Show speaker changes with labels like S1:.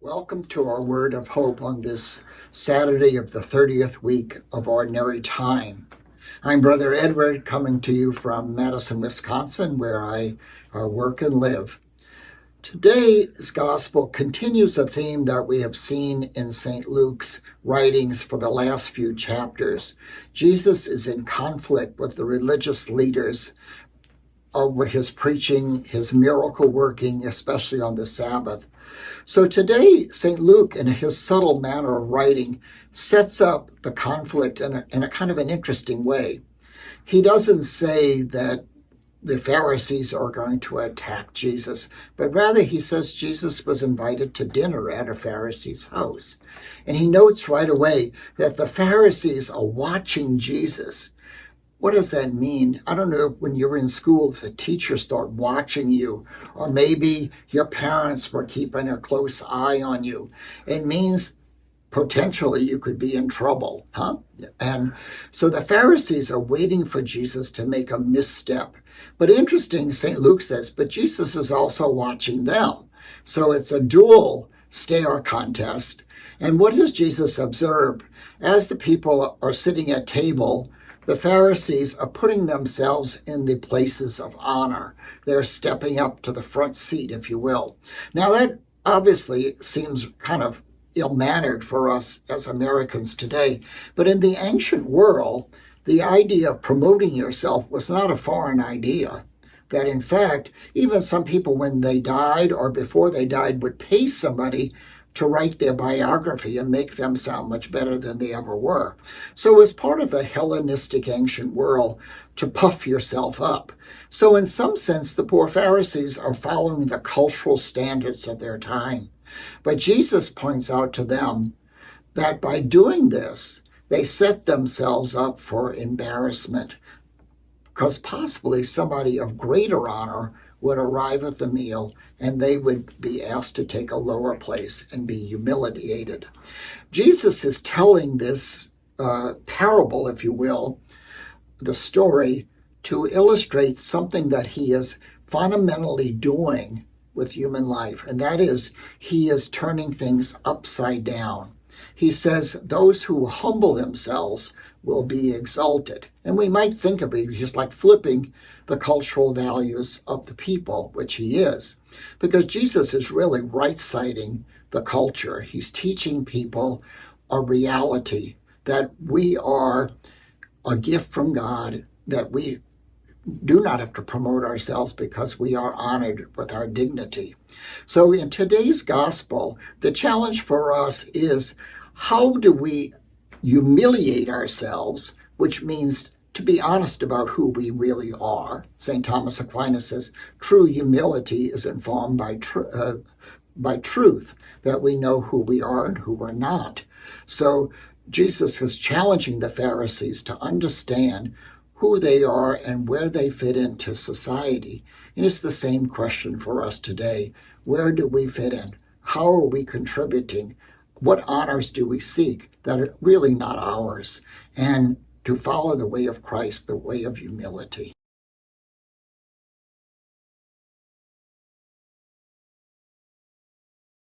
S1: Welcome to our word of hope on this Saturday of the 30th week of Ordinary Time. I'm Brother Edward, coming to you from Madison, Wisconsin, where I work and live. Today's gospel continues a theme that we have seen in St. Luke's writings for the last few chapters. Jesus is in conflict with the religious leaders over his preaching, his miracle working, especially on the Sabbath. So today, St. Luke, in his subtle manner of writing, sets up the conflict in a kind of an interesting way. He doesn't say that the Pharisees are going to attack Jesus, but rather he says Jesus was invited to dinner at a Pharisee's house. And he notes right away that the Pharisees are watching Jesus. What does that mean? I don't know, when you're in school, if the teachers start watching you, or maybe your parents were keeping a close eye on you. It means potentially you could be in trouble, huh? And so the Pharisees are waiting for Jesus to make a misstep. But interesting, St. Luke says, but Jesus is also watching them. So it's a dual stare contest. And what does Jesus observe? As the people are sitting at table, the Pharisees are putting themselves in the places of honor. They're stepping up to the front seat, if you will. Now, that obviously seems kind of ill-mannered for us as Americans today, but in the ancient world, the idea of promoting yourself was not a foreign idea. That in fact, even some people when they died or before they died would pay somebody to write their biography and make them sound much better than they ever were. So it was part of a Hellenistic ancient world to puff yourself up. So in some sense, the poor Pharisees are following the cultural standards of their time. But Jesus points out to them that by doing this, they set themselves up for embarrassment, because possibly somebody of greater honor would arrive at the meal and they would be asked to take a lower place and be humiliated. Jesus is telling this parable, if you will, the story, to illustrate something that he is fundamentally doing with human life, and that is he is turning things upside down. He says those who humble themselves will be exalted. And we might think of it just like flipping the cultural values of the people, which he is, because Jesus is really right-siding the culture. He's teaching people a reality that we are a gift from God, that we do not have to promote ourselves because we are honored with our dignity. So in today's gospel, the challenge for us is, how do we humiliate ourselves, which means to be honest about who we really are? St. Thomas Aquinas says true humility is informed by truth, that we know who we are and who we're not. So Jesus is challenging the Pharisees to understand who they are and where they fit into society. And it's the same question for us today. Where do we fit in? How are we contributing? What honors do we seek that are really not ours? And to follow the way of Christ, the way of humility.